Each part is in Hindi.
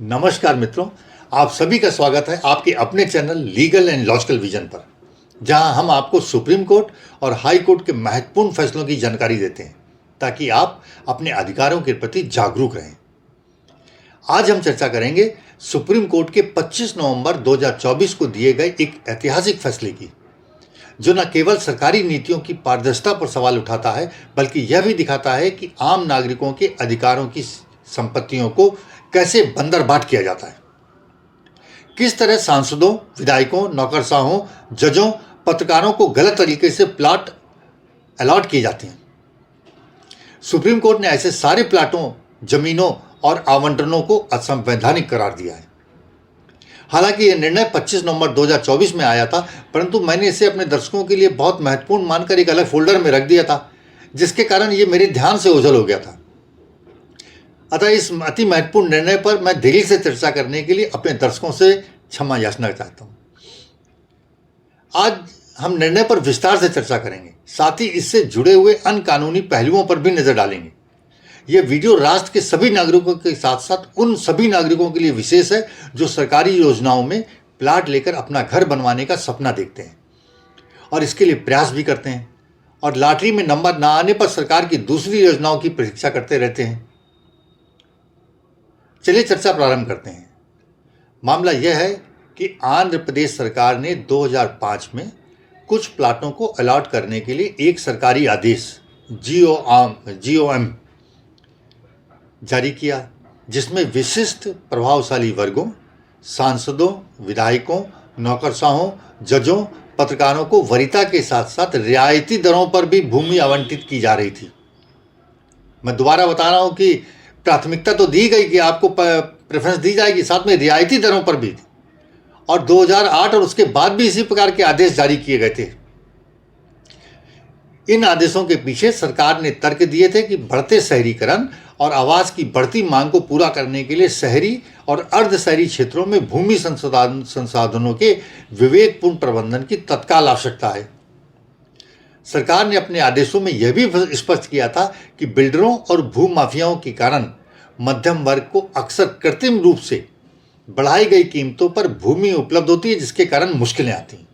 नमस्कार मित्रों, आप सभी का स्वागत है आपके अपने channel legal and logical vision पर, जहां हम आपको सुप्रीम कोर्ट और हाई कोर्ट के महत्वपूर्ण फैसलों की जानकारी देते हैं ताकि आप अपने अधिकारों के प्रति जागरूक रहें। आज हम चर्चा करेंगे सुप्रीम कोर्ट के 25 नवंबर 2024 को दिए गए एक ऐतिहासिक फैसले की, जो न केवल सरकारी नीतियों की पारदर्शिता पर सवाल उठाता है बल्कि यह भी दिखाता है कि आम नागरिकों के अधिकारों की संपत्तियों को कैसे बंदरबाट किया जाता है। किस तरह सांसदों, विधायकों, नौकरशाहों, जजों, पत्रकारों को गलत तरीके से प्लाट अलॉट किए जाते हैं। सुप्रीम कोर्ट ने ऐसे सारे प्लाटों, जमीनों और आवंटनों को असंवैधानिक करार दिया है। हालांकि यह निर्णय 25 नवंबर 2024 में आया था, परंतु मैंने इसे अपने दर्शकों के लिए बहुत महत्वपूर्ण मानकर एक अलग फोल्डर में रख दिया था, जिसके कारण ये मेरे ध्यान से ओझल हो गया था। अतः इस अति महत्वपूर्ण निर्णय पर मैं दिल्ली से चर्चा करने के लिए अपने दर्शकों से क्षमा याचना चाहता हूं। आज हम निर्णय पर विस्तार से चर्चा करेंगे, साथ ही इससे जुड़े हुए अन्य कानूनी पहलुओं पर भी नजर डालेंगे। यह वीडियो राष्ट्र के सभी नागरिकों के साथ साथ उन सभी नागरिकों के लिए विशेष है जो सरकारी योजनाओं में प्लाट लेकर अपना घर बनवाने का सपना देखते हैं और इसके लिए प्रयास भी करते हैं और लॉटरी में नंबर ना आने पर सरकार की दूसरी योजनाओं की प्रतीक्षा करते रहते हैं। चलिए चर्चा प्रारंभ करते हैं। मामला यह है कि आंध्र प्रदेश सरकार ने 2005 में कुछ प्लाटों को अलॉट करने के लिए एक सरकारी आदेश GOM जारी किया, जिसमें विशिष्ट प्रभावशाली वर्गों, सांसदों, विधायकों, नौकरशाहों, जजों, पत्रकारों को वरीयता के साथ साथ रियायती दरों पर भी भूमि आवंटित की जा रही थी। मैं दोबारा बता रहा हूं कि प्राथमिकता तो दी गई कि आपको प्रेफरेंस दी जाएगी, साथ में रियायती दरों पर भी थी। और 2008 और उसके बाद भी इसी प्रकार के आदेश जारी किए गए थे। इन आदेशों के पीछे सरकार ने तर्क दिए थे कि बढ़ते शहरीकरण और आवास की बढ़ती मांग को पूरा करने के लिए शहरी और अर्ध शहरी क्षेत्रों में भूमि संसाधनों के विवेकपूर्ण प्रबंधन की तत्काल आवश्यकता है। सरकार ने अपने आदेशों में यह भी स्पष्ट किया था कि बिल्डरों और भूमाफियाओं के कारण मध्यम वर्ग को अक्सर कृत्रिम रूप से बढ़ाई गई कीमतों पर भूमि उपलब्ध होती है, जिसके कारण मुश्किलें आती हैं।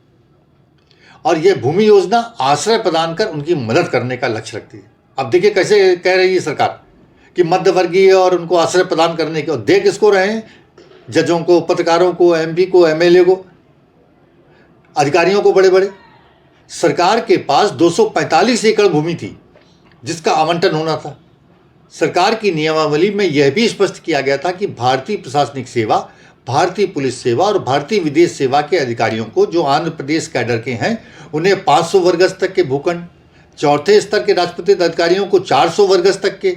और यह भूमि योजना आश्रय प्रदान कर उनकी मदद करने का लक्ष्य रखती है। अब देखिए कैसे कह रही है सरकार कि मध्यवर्गीय और उनको आश्रय प्रदान करने के, और दे किसको रहे हैं? जजों को, पत्रकारों को, MP को, MLA को, अधिकारियों को। बड़े बड़े सरकार के पास 245 एकड़ भूमि थी जिसका आवंटन होना था। सरकार की नियमावली में यह भी स्पष्ट किया गया था कि भारतीय प्रशासनिक सेवा, भारतीय पुलिस सेवा और भारतीय विदेश सेवा के अधिकारियों को जो आंध्र प्रदेश कैडर के हैं उन्हें 500 वर्ग गज तक के भूखंड, चौथे स्तर के राजपत्रित अधिकारियों को 400 वर्ग गज तक के,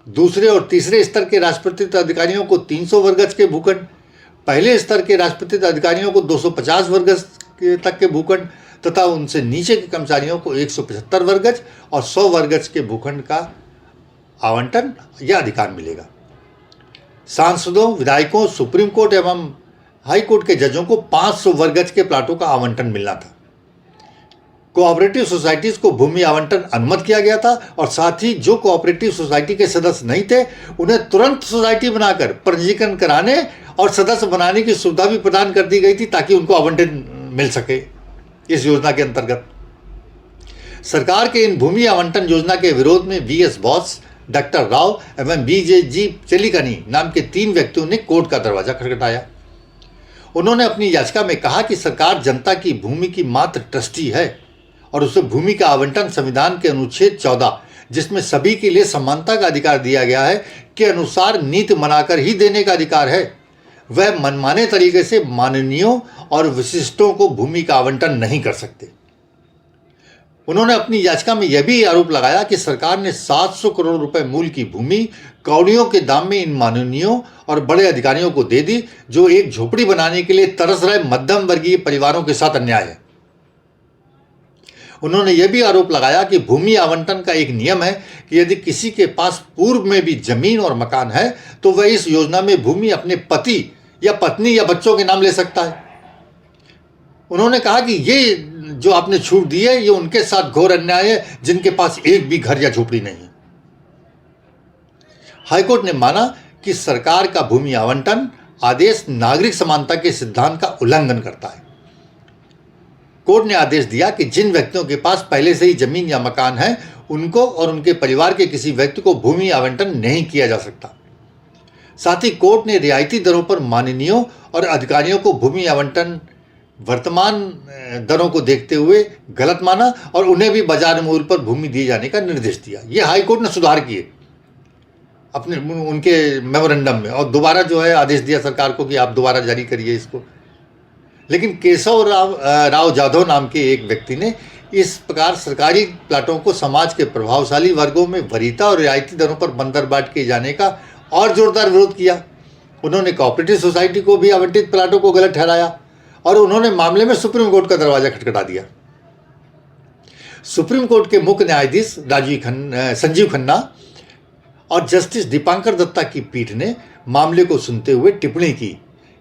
दूसरे और तीसरे स्तर के राजपत्रित अधिकारियों को 300 वर्ग गज के भूखंड, पहले स्तर के राजपत्रित अधिकारियों को 250 वर्ग गज तक के भूखंड तथा उनसे नीचे के कर्मचारियों को 175 वर्ग गज और 100 वर्ग गज के भूखंड का आवंटन या अधिकार मिलेगा। सांसदों, विधायकों, सुप्रीम कोर्ट एवं हाई कोर्ट के जजों को 500 वर्ग गज के प्लाटों का आवंटन मिलना था। कोऑपरेटिव सोसाइटीज को भूमि आवंटन अनुमत किया गया था और साथ ही जो कोऑपरेटिव सोसाइटी के सदस्य नहीं थे उन्हें तुरंत सोसाइटी बनाकर पंजीकरण कराने और सदस्य बनाने की सुविधा भी प्रदान कर दी गई थी ताकि उनको आवंटन मिल सके। इस योजना के अंतर्गत सरकार के इन भूमि आवंटन योजना के विरोध में VS बोस, डॉक्टर राव एवं BJG चेलिकनी नाम के 3 व्यक्तियों ने कोर्ट का दरवाजा खटखटाया। उन्होंने अपनी याचिका में कहा कि सरकार जनता की भूमि की मात्र ट्रस्टी है और उसे भूमि का आवंटन संविधान के अनुच्छेद 14, जिसमें सभी के लिए समानता का अधिकार दिया गया है, के अनुसार नीति बनाकर ही देने का अधिकार है। वह मनमाने तरीके से माननीयों और विशिष्टों को भूमि का आवंटन नहीं कर सकते। उन्होंने अपनी याचिका में यह भी आरोप लगाया कि सरकार ने 700 करोड़ रुपए मूल्य की भूमि कौड़ियों के दाम में इन माननीयों और बड़े अधिकारियों को दे दी, जो एक झोपड़ी बनाने के लिए तरस रहे मध्यम वर्गीय परिवारों के साथ अन्याय है। उन्होंने यह भी आरोप लगाया कि भूमि आवंटन का एक नियम है कि यदि किसी के पास पूर्व में भी जमीन और मकान है तो वह इस योजना में भूमि अपने पति या पत्नी या बच्चों के नाम ले सकता है। उन्होंने कहा कि ये जो आपने छूट दी है ये उनके साथ घोर अन्याय है जिनके पास एक भी घर या झोपड़ी नहीं है। हाईकोर्ट ने माना कि सरकार का भूमि आवंटन आदेश नागरिक समानता के सिद्धांत का उल्लंघन करता है। कोर्ट ने आदेश दिया कि जिन व्यक्तियों के पास पहले से ही जमीन या मकान है, उनको और उनके परिवार के किसी व्यक्ति को भूमि आवंटन नहीं किया जा सकता। साथ ही कोर्ट ने रियायती दरों पर माननीयों और अधिकारियों को भूमि आवंटन वर्तमान दरों को देखते हुए गलत माना और उन्हें भी बाजार मूल्य पर भूमि दिए जाने का निर्देश दिया। ये हाई कोर्ट ने सुधार किए अपने उनके मेमोरेंडम में, और दोबारा जो है आदेश दिया सरकार को कि आप दोबारा जारी करिए इसको। लेकिन केशव राव जाधव नाम के एक व्यक्ति ने इस प्रकार सरकारी प्लाटों को समाज के प्रभावशाली वर्गों में वरीयता और रियायती दरों पर बंदरबाट किए जाने का और जोरदार विरोध किया। उन्होंने कोऑपरेटिव सोसाइटी को भी आवंटित प्लाटों को गलत ठहराया और उन्होंने मामले में सुप्रीम कोर्ट का दरवाजा खटखटा दिया। सुप्रीम कोर्ट के मुख्य न्यायाधीश संजीव खन्ना और जस्टिस दीपांकर दत्ता की पीठ ने मामले को सुनते हुए टिप्पणी की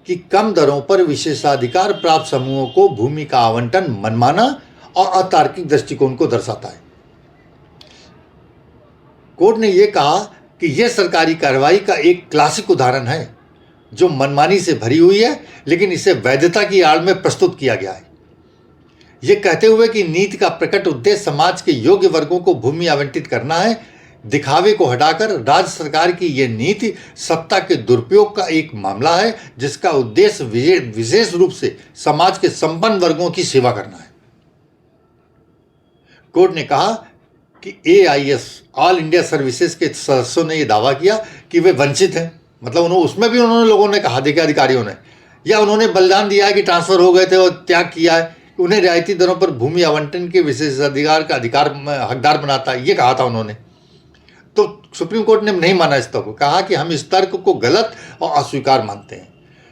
कि कम दरों पर विशेषाधिकार प्राप्त समूहों को भूमि का आवंटन मनमाना और अतार्किक दृष्टिकोण को दर्शाता है। कोर्ट ने यह कहा कि यह सरकारी कार्रवाई का एक क्लासिक उदाहरण है जो मनमानी से भरी हुई है, लेकिन इसे वैधता की आड़ में प्रस्तुत किया गया है। यह कहते हुए कि नीति का प्रकट उद्देश्य समाज के योग्य वर्गों को भूमि आवंटित करना है, दिखावे को हटाकर राज्य सरकार की यह नीति सत्ता के दुरुपयोग का एक मामला है जिसका उद्देश्य विशेष रूप से समाज के संपन्न वर्गों की सेवा करना है। कोर्ट ने कहा कि AIS ऑल इंडिया सर्विसेज के सदस्यों ने यह दावा किया कि वे वंचित हैं, मतलब उसमें भी उन्होंने लोगों ने कहा, देखिए अधिकारियों ने, या उन्होंने बलिदान दिया है कि ट्रांसफर हो गए थे और त्याग किया है, उन्हें रियायती दरों पर भूमि आवंटन के विशेषाधिकार का हकदार बनाता है, ये कहा था उन्होंने। तो सुप्रीम कोर्ट ने नहीं माना इस तर्क को, कहा कि हम इस तर्क को गलत और अस्वीकार मानते हैं।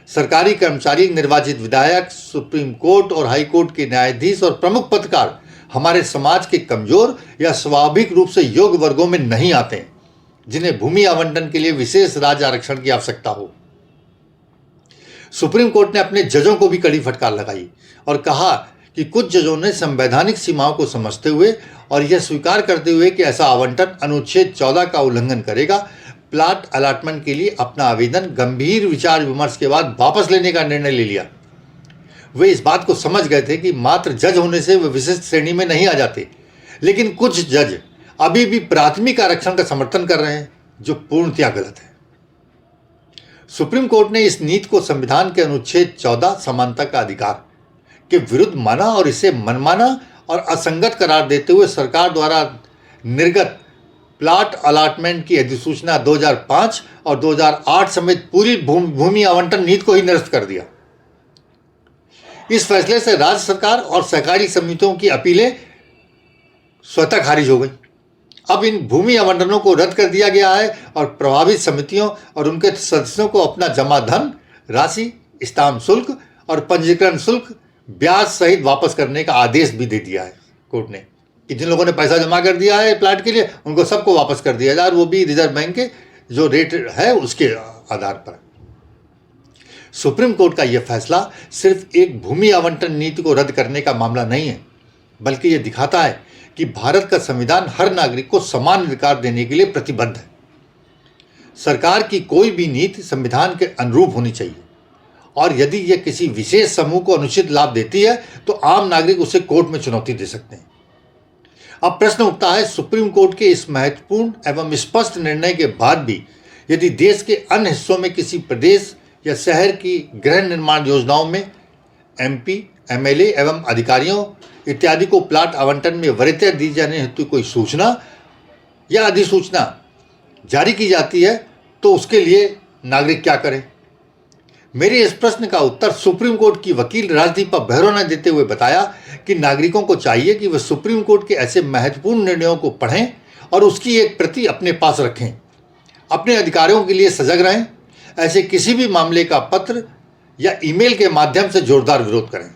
सरकारी कर्मचारी, निर्वाचित विधायक, सुप्रीम कोर्ट और हाई कोर्ट के न्यायाधीश और प्रमुख पत्रकार हमारे समाज के कमजोर या स्वाभाविक रूप से योग्य वर्गों में नहीं आते हैं जिन्हें भूमि आवंटन के लिए विशेष राज्य आरक्षण की आवश्यकता हो। सुप्रीम कोर्ट ने अपने जजों को भी कड़ी फटकार लगाई और कहा कि कुछ जजों ने संवैधानिक सीमाओं को समझते हुए और यह स्वीकार करते हुए कि ऐसा आवंटन अनुच्छेद 14 का उल्लंघन करेगा, प्लाट अलॉटमेंट के लिए अपना आवेदन गंभीर विचार विमर्श के बाद वापस लेने का निर्णय ले लिया। वे इस बात को समझ गए थे कि मात्र जज होने से वे विशिष्ट श्रेणी में नहीं आ जाते, लेकिन कुछ जज अभी भी प्राथमिक आरक्षण का समर्थन कर रहे हैं, जो पूर्णतया गलत है। सुप्रीम कोर्ट ने इस नीति को संविधान के अनुच्छेद 14 समानता का अधिकार के विरुद्ध माना और इसे मनमाना और असंगत करार देते हुए सरकार द्वारा निर्गत प्लाट अलॉटमेंट की अधिसूचना 2005 और 2008 समेत पूरी भूमि आवंटन नीति को ही निरस्त कर दिया। इस फैसले से राज्य सरकार और सहकारी समितियों की अपीलें स्वतः खारिज हो गई। अब इन भूमि आवंटनों को रद्द कर दिया गया है और प्रभावित समितियों और उनके सदस्यों को अपना जमा धन राशि, स्टाम्प शुल्क और पंजीकरण शुल्क ब्याज सहित वापस करने का आदेश भी दे दिया है कोर्ट ने कि जिन लोगों ने पैसा जमा कर दिया है प्लाट के लिए, उनको सबको वापस कर दिया जाए, और वो भी रिजर्व बैंक के जो रेट है उसके आधार पर। सुप्रीम कोर्ट का यह फैसला सिर्फ एक भूमि आवंटन नीति को रद्द करने का मामला नहीं है, बल्कि यह दिखाता है कि भारत का संविधान हर नागरिक को समान अधिकार देने के लिए प्रतिबद्ध है। सरकार की कोई भी नीति संविधान के अनुरूप होनी चाहिए, और यदि यह किसी विशेष समूह को अनुचित लाभ देती है तो आम नागरिक उसे कोर्ट में चुनौती दे सकते हैं। अब प्रश्न उठता है, सुप्रीम कोर्ट के इस महत्वपूर्ण एवं स्पष्ट निर्णय के बाद भी यदि देश के अन्य हिस्सों में किसी प्रदेश या शहर की गृह निर्माण योजनाओं में MP, MLA एवं अधिकारियों इत्यादि को प्लाट आवंटन में वरीयता दी जाने हेतु कोई सूचना या अधिसूचना जारी की जाती है तो उसके लिए नागरिक क्या करें? मेरे इस प्रश्न का उत्तर सुप्रीम कोर्ट की वकील राजदीपा बेहरा ने देते हुए बताया कि नागरिकों को चाहिए कि वे सुप्रीम कोर्ट के ऐसे महत्वपूर्ण निर्णयों को पढ़ें और उसकी एक प्रति अपने पास रखें, अपने अधिकारों के लिए सजग रहें, ऐसे किसी भी मामले का पत्र या ईमेल के माध्यम से जोरदार विरोध करें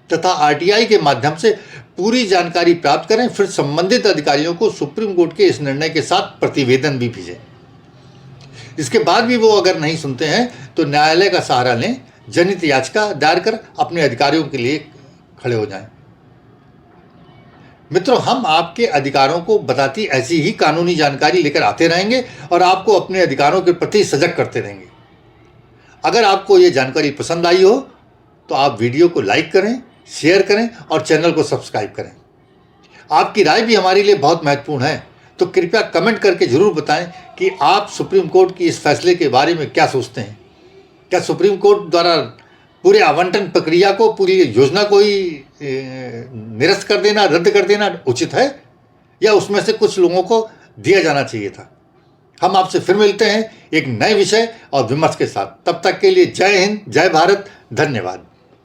तथा RTI के माध्यम से पूरी जानकारी प्राप्त करें, फिर संबंधित अधिकारियों को सुप्रीम कोर्ट के इस निर्णय के साथ प्रतिवेदन भी भेजें। इसके बाद भी वो अगर नहीं सुनते हैं तो न्यायालय का सहारा लें, जनहित याचिका दायर कर अपने अधिकारों के लिए खड़े हो जाएं। मित्रों, हम आपके अधिकारों को बताती ऐसी ही कानूनी जानकारी लेकर आते रहेंगे और आपको अपने अधिकारों के प्रति सजग करते रहेंगे। अगर आपको ये जानकारी पसंद आई हो तो आप वीडियो को लाइक करें, शेयर करें और चैनल को सब्सक्राइब करें। आपकी राय भी हमारे लिए बहुत महत्वपूर्ण है, तो कृपया कमेंट करके ज़रूर बताएं कि आप सुप्रीम कोर्ट की इस फैसले के बारे में क्या सोचते हैं। क्या सुप्रीम कोर्ट द्वारा पूरे आवंटन प्रक्रिया को, पूरी योजना को ही निरस्त कर देना, रद्द कर देना उचित है, या उसमें से कुछ लोगों को दिया जाना चाहिए था? हम आपसे फिर मिलते हैं एक नए विषय और विमर्श के साथ। तब तक के लिए जय हिंद, जय भारत, धन्यवाद।